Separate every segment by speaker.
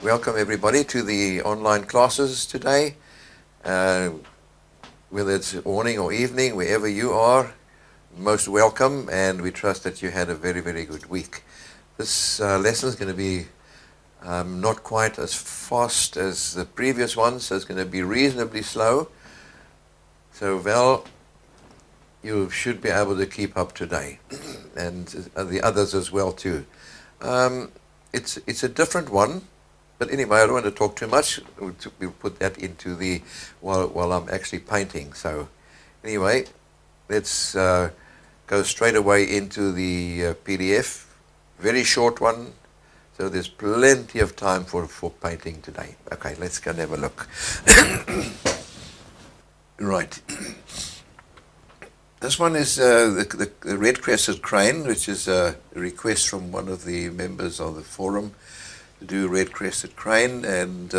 Speaker 1: Welcome everybody to the online classes today. Whether it's morning or evening, wherever you are, most welcome, and we trust that you had a very, very good week. This lesson is going to be not quite as fast as the previous one, so it's going to be reasonably slow. So Val, you should be able to keep up today, and the others as well too. It's a different one. But anyway, I don't want to talk too much. We'll put that into the while I'm actually painting. So anyway, let's go straight away into the PDF. Very short one, so there's plenty of time for painting today. Okay, let's go and have a look. Right. This one is the red-crested crane, which is a request from one of the members of the forum to do red-crested crane, and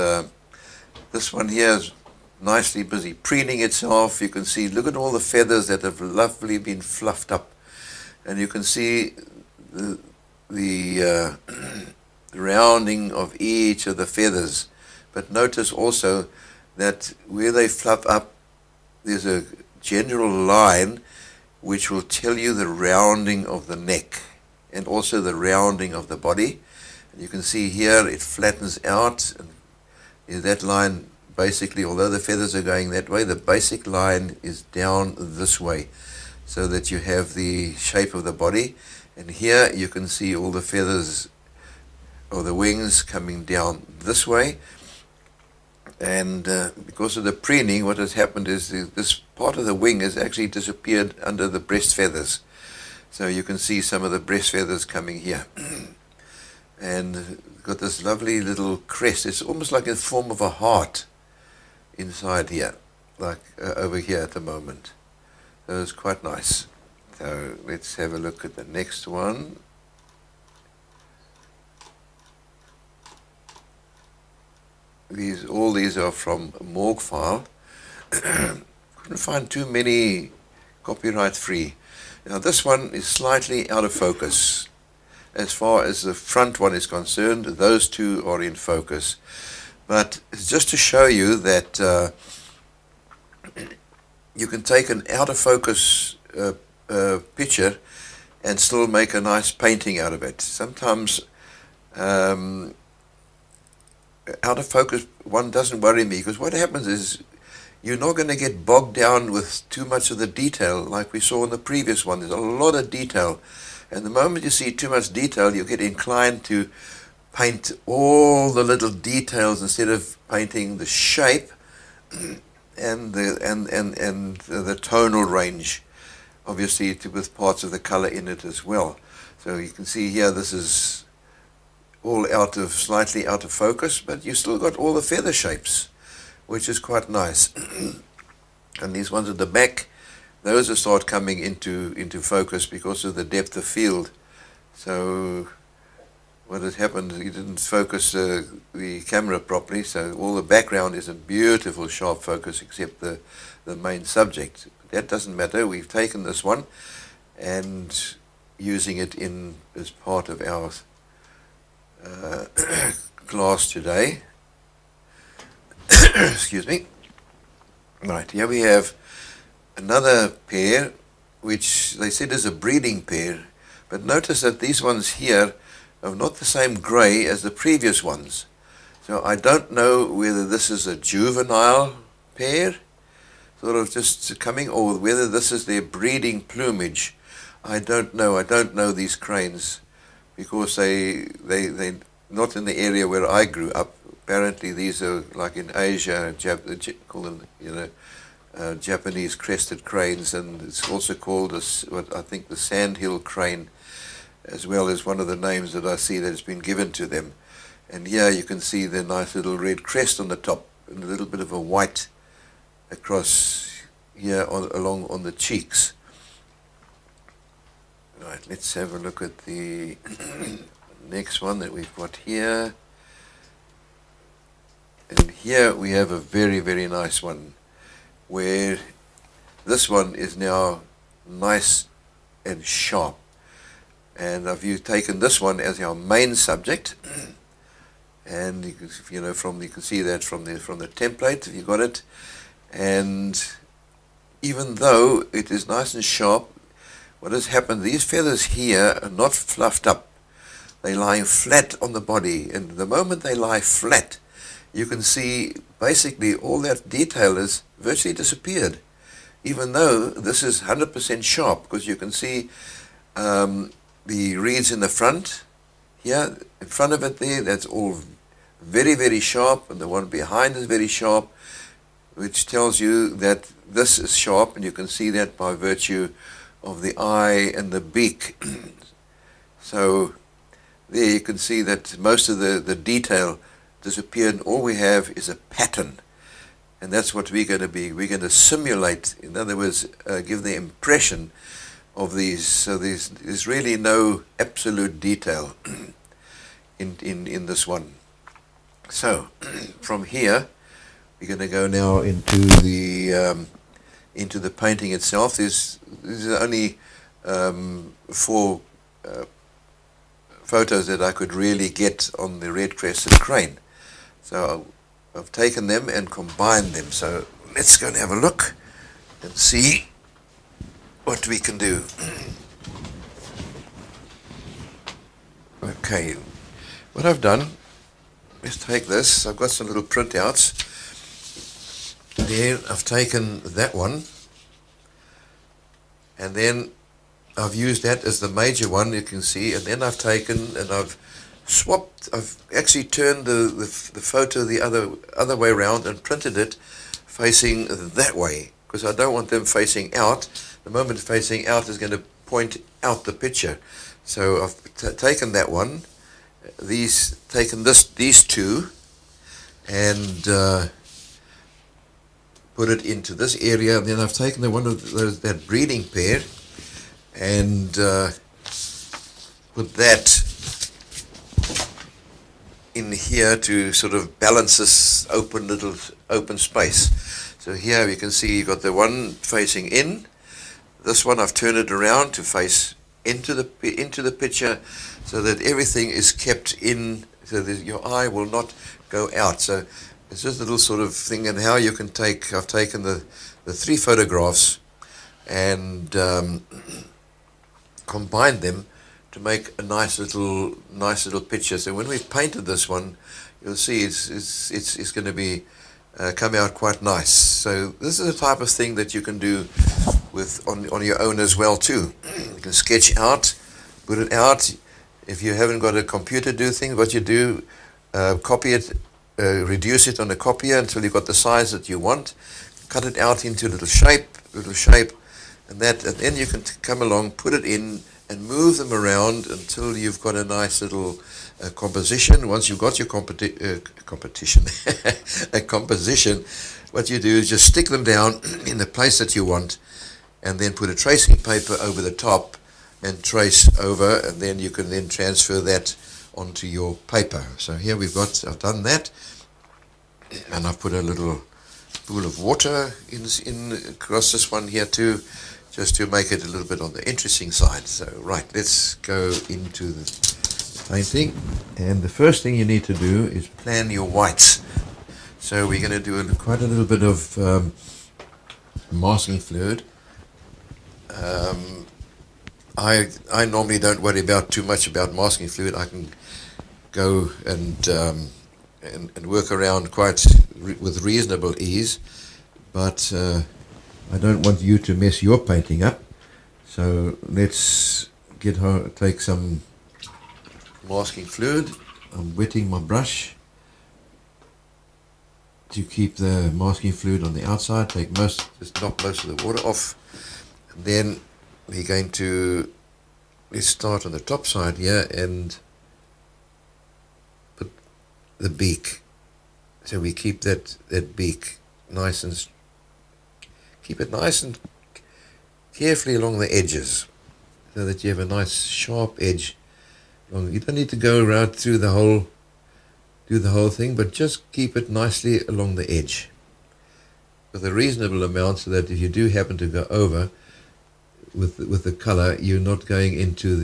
Speaker 1: this one here is nicely busy preening itself. You can see, look at all the feathers that have lovely been fluffed up, and you can see the rounding of each of the feathers. But notice also that where they fluff up, there's a general line which will tell you the rounding of the neck and also the rounding of the body. You can see here it flattens out, and that line basically, although the feathers are going that way, the basic line is down this way, so that you have the shape of the body. And here you can see all the feathers or the wings coming down this way. And because of the preening, what has happened is this part of the wing has actually disappeared under the breast feathers. So you can see some of the breast feathers coming here. And got this lovely little crest. It's almost like in the form of a heart inside here, like over here at the moment. So it's quite nice. So let's have a look at the next one. All these are from Morgfile. Couldn't find too many copyright free. Now this one is slightly out of focus. As far as the front one is concerned, those two are in focus. But it's just to show you that you can take an out of focus picture and still make a nice painting out of it. Sometimes out of focus one doesn't worry me, because what happens is you're not going to get bogged down with too much of the detail like we saw in the previous one. There's a lot of detail. And the moment you see too much detail, you get inclined to paint all the little details instead of painting the shape and the tonal range, obviously with parts of the color in it as well. So you can see here this is all slightly out of focus, but you still got all the feather shapes, which is quite nice. And these ones at the back, those will start coming into focus because of the depth of field. So what has happened, you didn't focus the camera properly, so all the background is a beautiful sharp focus except the main subject. That doesn't matter. We've taken this one and using it as part of our class today. Excuse me. Right, here we have another pair, which they said is a breeding pair, but notice that these ones here are not the same grey as the previous ones. So I don't know whether this is a juvenile pair, sort of just coming, or whether this is their breeding plumage. I don't know. I don't know these cranes, because they're not in the area where I grew up. Apparently these are like in Asia, call them, Japanese crested cranes, and it's also called what I think the sandhill crane, as well as one of the names that I see that has been given to them. And here you can see the nice little red crest on the top and a little bit of a white across here along on the cheeks. Right, let's have a look at the next one that we've got here. And here we have a very, very nice one, where this one is now nice and sharp. And I've taken this one as our main subject, and you can see that from the template. You got it, and even though it is nice and sharp, what has happened? These feathers here are not fluffed up; they lie flat on the body, and the moment they lie flat, you can see basically all that detail is virtually disappeared. Even though this is 100% sharp, because you can see the reeds in the front here, in front of it there, that's all very, very sharp, and the one behind is very sharp, which tells you that this is sharp, and you can see that by virtue of the eye and the beak. So there you can see that most of the detail disappeared, and all we have is a pattern. And that's what we're going to be. We're going to simulate, in other words, give the impression of these. So there's really no absolute detail in this one. So from here, we're going to go now into the painting itself. There's only 4 photos that I could really get on the red-crested crane. So I've taken them and combined them. So let's go and have a look and see what we can do. Okay, what I've done is take this. I've got some little printouts. There, I've taken that one, and then I've used that as the major one, you can see, and then I've taken and I've swapped, I've actually turned the photo the other way around and printed it facing that way, because I don't want them facing out. The moment it's facing out is going to point out the picture. So I've taken that one, these two, and put it into this area. And then I've taken that breeding pair and put that in here to sort of balance this open space. So here you can see you've got the one facing in. This one I've turned it around to face into the picture, so that everything is kept in, so that your eye will not go out. So it's just a little sort of thing, and how you can I've taken the 3 photographs and combined them to make a nice little picture. So when we've painted this one, you'll see it's going to be come out quite nice. So this is the type of thing that you can do on your own as well too. You can sketch out, put it out. If you haven't got a computer do things, what you do, copy it, reduce it on a copier until you've got the size that you want, cut it out into a little shape, and then you can come along, put it in, and move them around until you've got a nice little composition. Once you've got your composition, what you do is just stick them down in the place that you want, and then put a tracing paper over the top and trace over, and then you can then transfer that onto your paper. So here I've done that, and I've put a little pool of water in across this one here too, just to make it a little bit on the interesting side. So right, let's go into the painting, and the first thing you need to do is plan your whites. So we're going to do quite a little bit of masking fluid. I normally don't worry too much about masking fluid. I can go and work around with reasonable ease, but I don't want you to mess your painting up. So let's take some masking fluid. I'm wetting my brush to keep the masking fluid on the outside. Just knock most of the water off. And then we're going to, let's start on the top side here and put the beak. So we keep that beak nice and carefully along the edges, so that you have a nice sharp edge. You don't need to go around through the whole thing, but just keep it nicely along the edge with a reasonable amount, so that if you do happen to go over with the color, you're not going into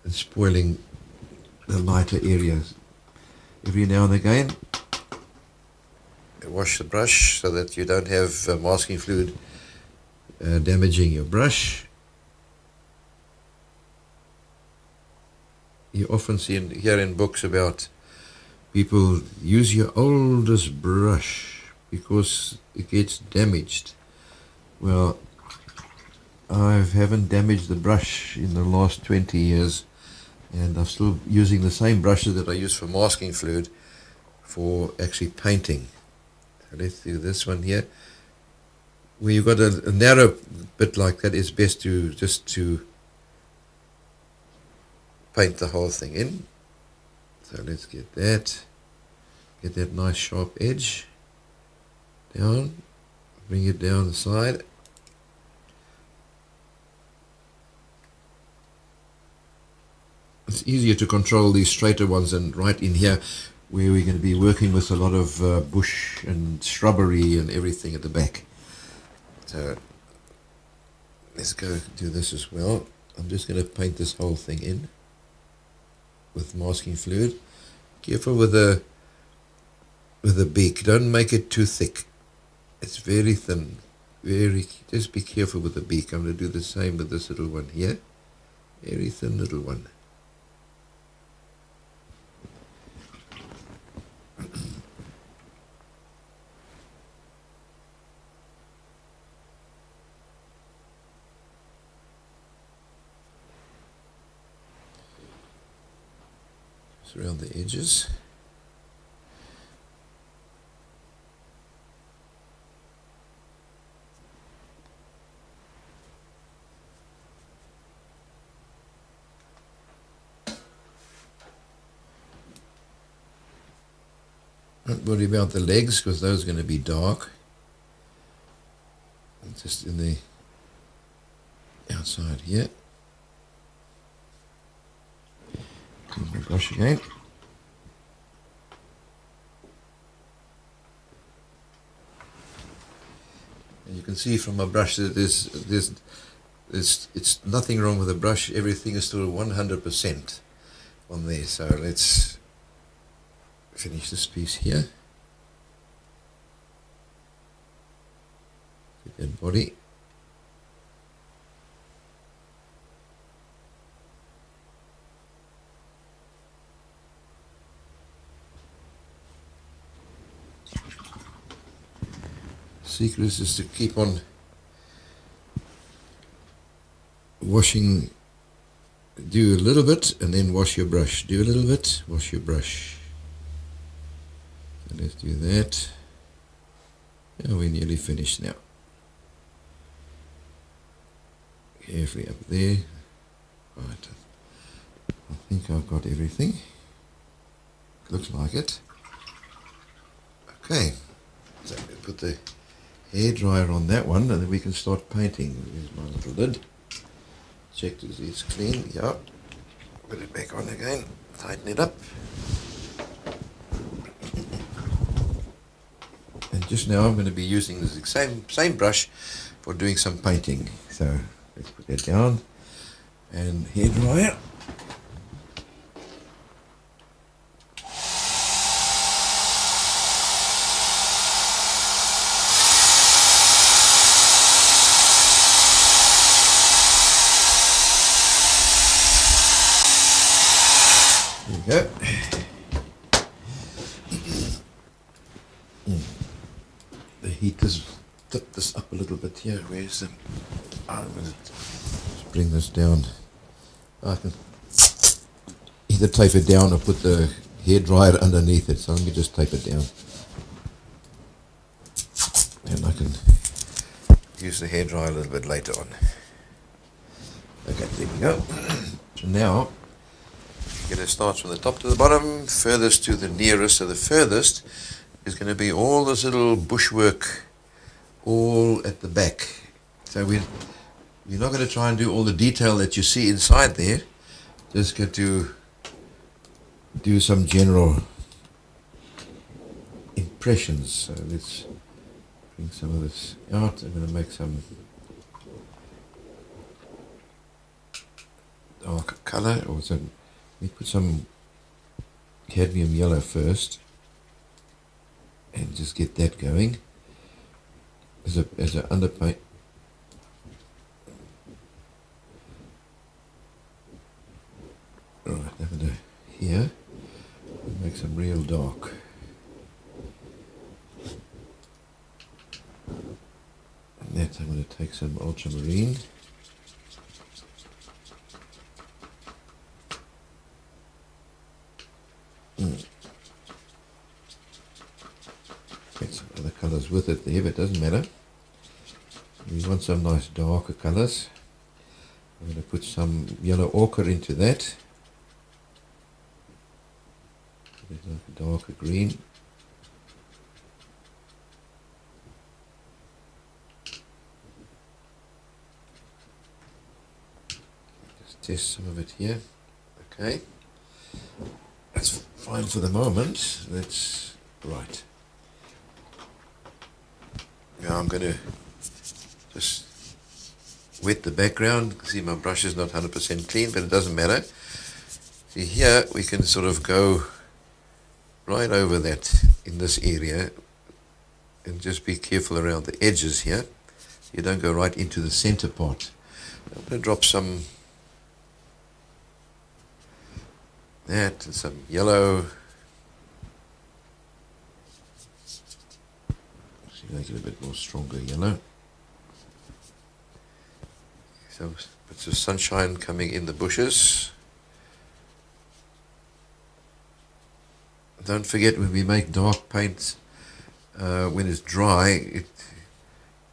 Speaker 1: and spoiling the lighter areas. every now and again. Wash the brush so that you don't have masking fluid damaging your brush. You often hear in books about people use your oldest brush because it gets damaged. Well, I haven't damaged the brush in the last 20 years, and I'm still using the same brushes that I use for masking fluid for actually painting. So let's do this one here. Where you've got a narrow bit like that, it's best to just to paint the whole thing in. So let's get that nice sharp edge down, bring it down the side. It's easier to control these straighter ones than right in here where we're going to be working with a lot of bush and shrubbery and everything at the back. So let's go do this as well. I'm just going to paint this whole thing in with masking fluid. Careful with the beak. Don't make it too thick. It's very thin. Just be careful with the beak. I'm going to do the same with this little one here. Very thin little one. Around the edges. Don't worry about the legs because those are going to be dark. Just in the outside here. Use my brush again. And you can see from my brush that it's nothing wrong with the brush. Everything is still 100% on there. So let's finish this piece here. Get that body. Secret is to keep on washing. Do a little bit and then wash your brush. Do a little bit, wash your brush. So let's do that. Yeah, we're nearly finished now. Carefully up there. Right. I think I've got everything. Looks like it. Okay. So we put the hairdryer on that one and then we can start painting. Here's my little lid. Check to see it's clean. Yeah. Put it back on again. Tighten it up. And just now I'm going to be using the same brush for doing some painting. So let's put that down. And hairdryer. There we go. The heat has tipped this up a little bit here. Where's the... I'm going to bring this down. I can either tape it down or put the hairdryer underneath it. So let me just tape it down. And I can use the hairdryer a little bit later on. Okay, there we go. So now, you're going to start from the top to the bottom, furthest to the nearest. So the furthest is going to be all this little bushwork all at the back. So we're not going to try and do all the detail that you see inside there. Just going to do some general impressions. So let's bring some of this out. I'm going to make some dark color, or some. We put some cadmium yellow first and just get that going as a underpaint. Right, I'm going to here make some real dark. And that I'm going to take some ultramarine. Get some other colours with it there, but it doesn't matter. We want some nice darker colours. I'm going to put some yellow ochre into that. Like a darker green. Just test some of it here. Okay. That's fine for the moment. That's right. Now I'm going to just wet the background. See, my brush is not 100% clean, but it doesn't matter. See, here we can sort of go right over that in this area and just be careful around the edges here. You don't go right into the center part. I'm going to drop some that and some yellow. See, make it a bit more stronger yellow. So it's the sunshine coming in the bushes. Don't forget, when we make dark paint, when it's dry,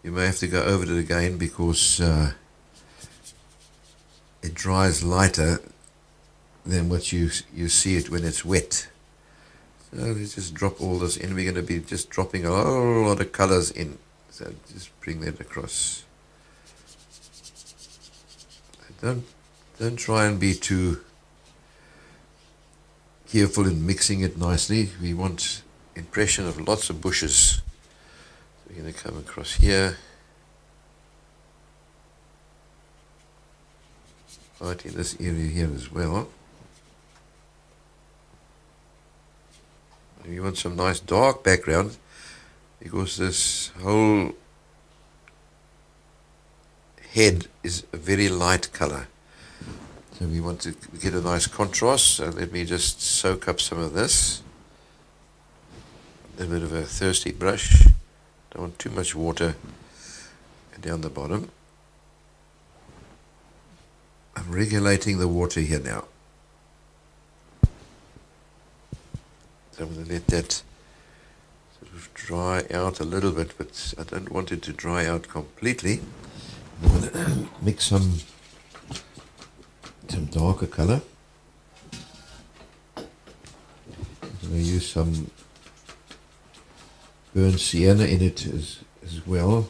Speaker 1: you may have to go over it again because it dries lighter than what you see it when it's wet. So let's just drop all this in. We're going to be just dropping a whole lot of colors in. So just bring that across. Don't try and be too careful in mixing it nicely. We want impression of lots of bushes. So we're going to come across here, right in this area here as well. And we want some nice dark background because this whole head is a very light color. So we want to get a nice contrast, so let me just soak up some of this. A little bit of a thirsty brush, don't want too much water down the bottom. I'm regulating the water here now. So I'm going to let that sort of dry out a little bit, but I don't want it to dry out completely. I'm going to mix some darker color. I'm going to use some burnt sienna in it as well.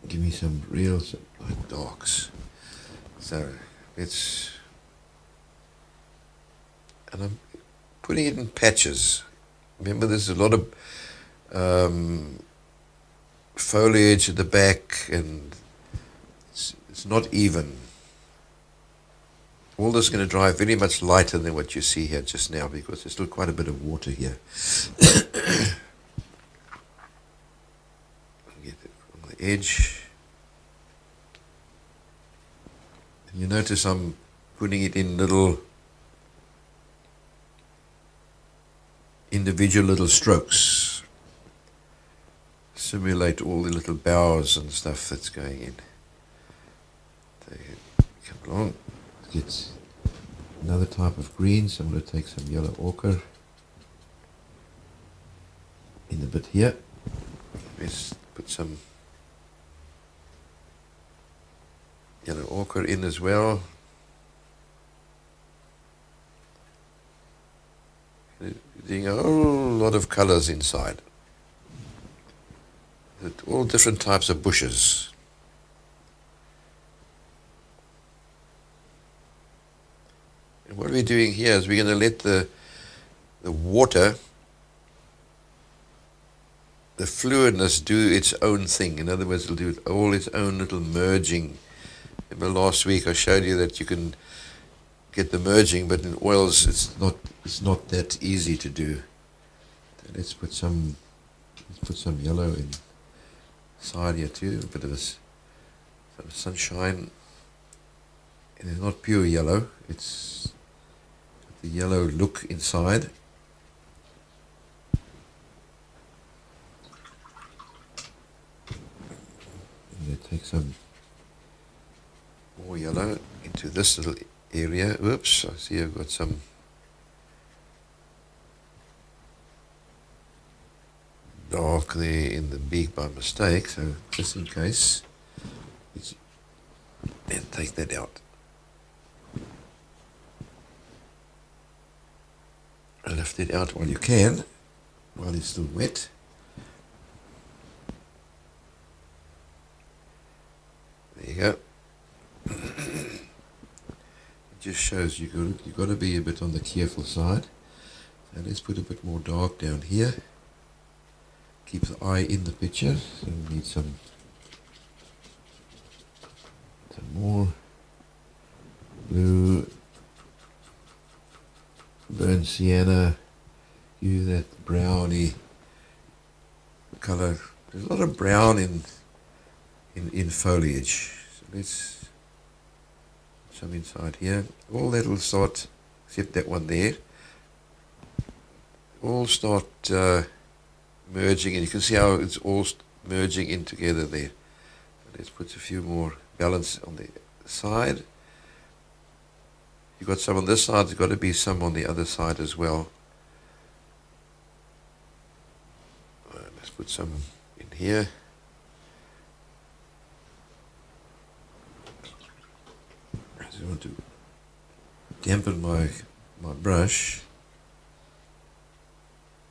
Speaker 1: Give me some real light darks. So it's, and I'm putting it in patches. Remember, there's a lot of foliage at the back, and it's not even. All this is going to dry very much lighter than what you see here just now because there's still quite a bit of water here. Get it on the edge. And you notice I'm putting it in little individual little strokes. Simulate all the little boughs and stuff that's going in. So come along. Get another type of green, so I'm going to take some yellow ochre in a bit here. Let's put some yellow ochre in as well. Doing a whole lot of colors inside. All different types of bushes. And what we're doing here is we're going to let the water, the fluidness, do its own thing. In other words, it'll do all its own little merging Remember last week I showed you that you can get the merging, but in oils it's not that easy to do. So let's put some yellow inside here too, a bit of some sunshine. And it's not pure yellow, it's the yellow look inside. And then take some more yellow into this little area. Oops, I see I've got some dark there in the beak by mistake, so just in case, and take that out. Lift it out while you can, while it's still wet. There you go. It just shows you've got to be a bit on the careful side. So let's put a bit more dark down here. Keep the eye in the picture. So we need some more blue, burnt sienna. Use that browny color. There's a lot of brown in foliage. So let's put some inside here. All that will start, except that one there, all start merging, and you can see how it's all merging in together there. Let's put a few more balance on the side. You've got some on this side, there's got to be some on the other side as well. Let's put some in here. I just want to dampen my brush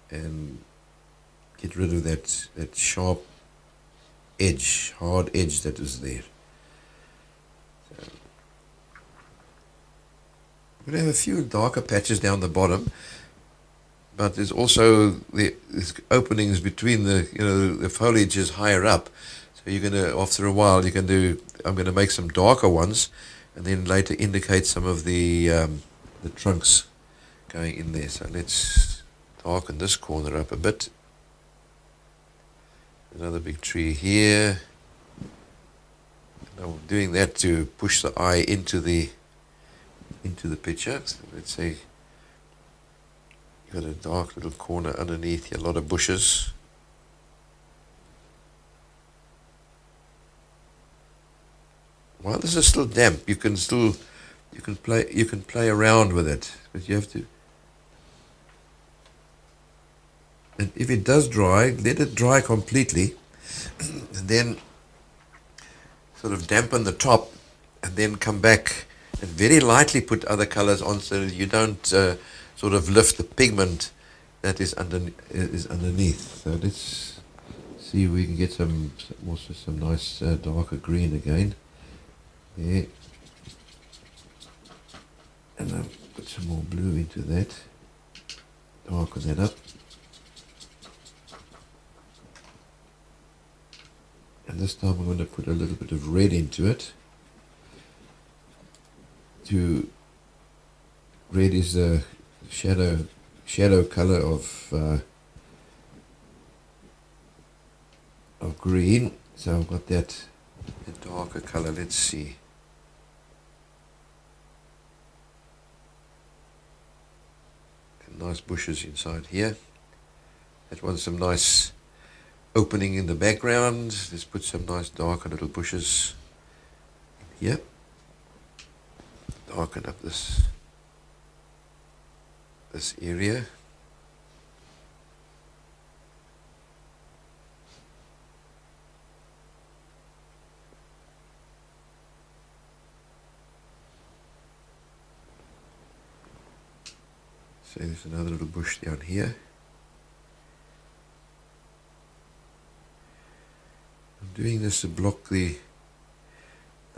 Speaker 1: and get rid of that sharp edge, hard edge that is there. So, we're going to have a few darker patches down the bottom, but there's also there's openings between the foliage is higher up. So you're going to, after a while, you can do, I'm going to make some darker ones and then later indicate some of the trunks going in there. So let's darken this corner up a bit. Another big tree here. And I'm doing that to push the eye into the picture. So let's say you've got a dark little corner underneath here, a lot of bushes. While this is still damp, you can play around with it, but you have to. And if it does dry, let it dry completely, and then sort of dampen the top, and then come back and very lightly put other colors on so that you don't sort of lift the pigment that is underneath. So let's see if we can get some nice darker green again. There. And I'll put some more blue into that, darken that up. And this time I'm going to put a little bit of red into it. Red is the shadow color of green. So I've got that darker color. Let's see. Nice bushes inside here. That wants some nice opening in the background. Let's put some nice darker little bushes in here. Darken up this area. So there's another little bush down here. I'm doing this to block the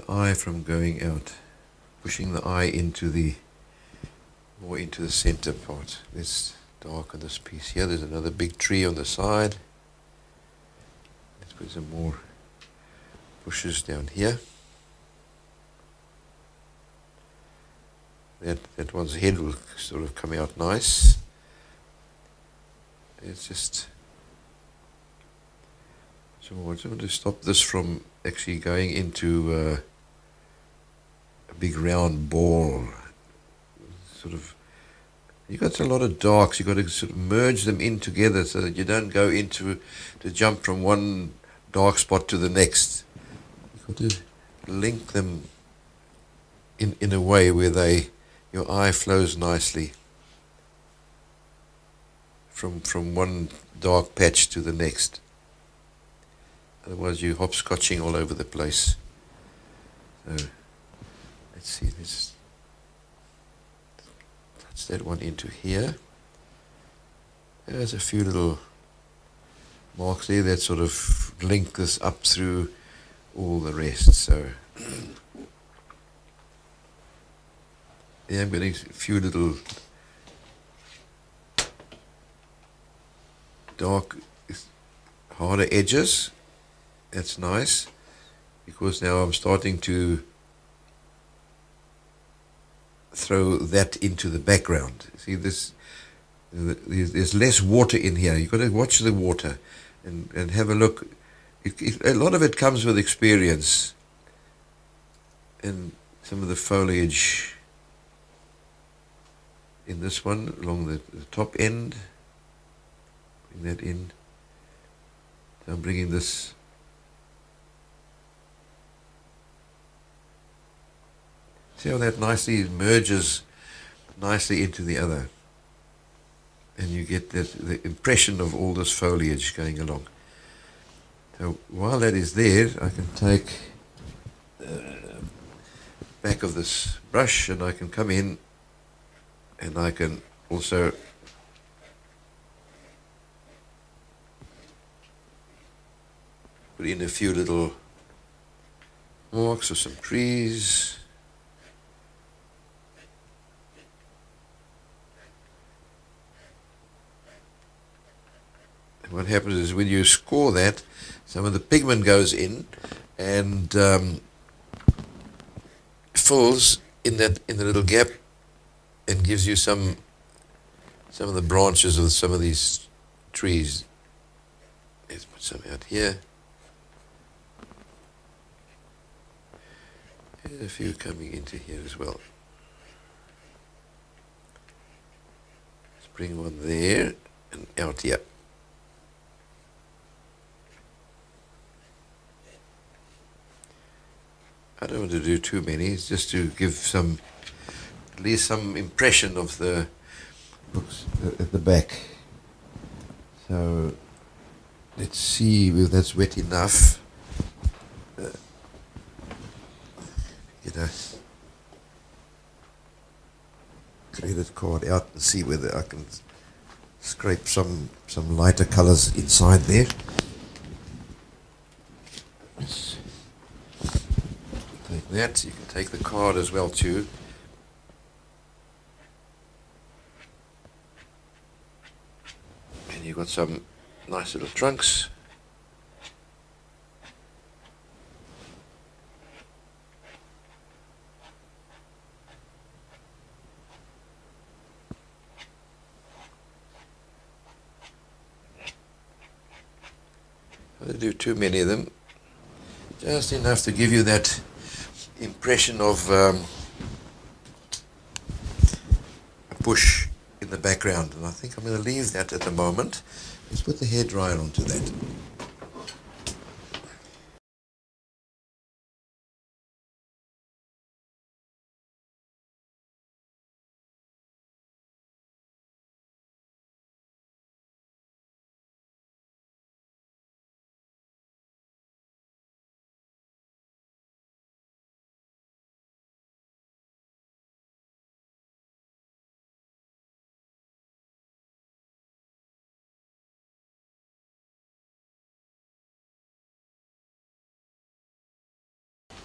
Speaker 1: eye from going out, pushing the eye more into the center part. Let's darken this piece here. There's another big tree on the side. Let's put some more bushes down here. that one's head will sort of come out nice. It's just, so I just want to stop this from actually going into a big round ball. Sort of, you've got a lot of darks, you've got to sort of merge them in together so that you don't go into, to jump from one dark spot to the next. You've got to link them in a way where your eye flows nicely from one dark patch to the next. Otherwise you're hopscotching all over the place. So let's see, let's touch that one into here. There's a few little marks there that sort of link this up through all the rest. So yeah, I'm getting a few little dark, harder edges. That's nice, because now I'm starting to throw that into the background. See this, there's less water in here. You've got to watch the water and have a look. A lot of it comes with experience, and some of the foliage in this one along the top end. Bring that in. So I'm bringing this see how that nicely merges nicely into the other, and you get the impression of all this foliage going along. So while that is there, I can take back of this brush and I can come in and I can also put in a few little marks of some trees. And what happens is when you score that, some of the pigment goes in and fills in the little gap and gives you some of the branches of some of these trees. Let's put some out here. There's a few coming into here as well. Let's bring one there and out here. I don't want to do too many, it's just to give some, at least some impression of the books at the back. So let's see if that's wet enough. Credit card out and see whether I can scrape some lighter colors inside there. Yes. Take that. You can take the card as well too. And you've got some nice little trunks. I don't do too many of them, just enough to give you that impression of a bush in the background, and I think I'm going to leave that at the moment. Let's put the hairdryer onto that.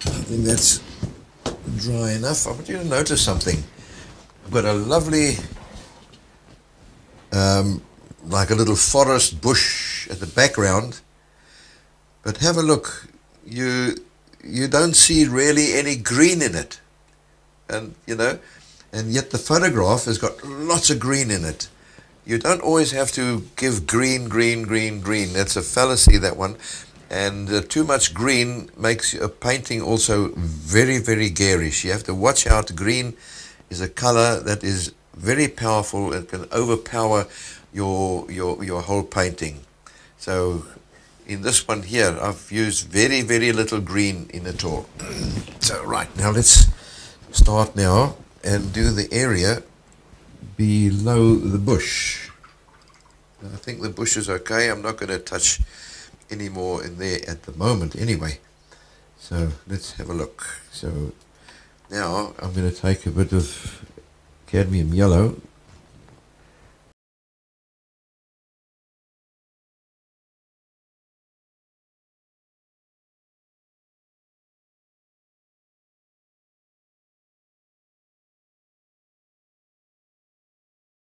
Speaker 1: I think that's dry enough. I want you to notice something. I've got a lovely, like a little forest bush at the background, but have a look. You don't see really any green in it, and you know, and yet the photograph has got lots of green in it. You don't always have to give green. That's a fallacy, that one. And too much green makes a painting also very, very garish. You have to watch out. Green is a color that is very powerful and can overpower your whole painting. So in this one here, I've used very, very little green in it all. So right, now let's start now and do the area below the bush. I think the bush is okay. I'm not going to touch any more in there at the moment anyway. So let's have a look. So now I'm going to take a bit of cadmium yellow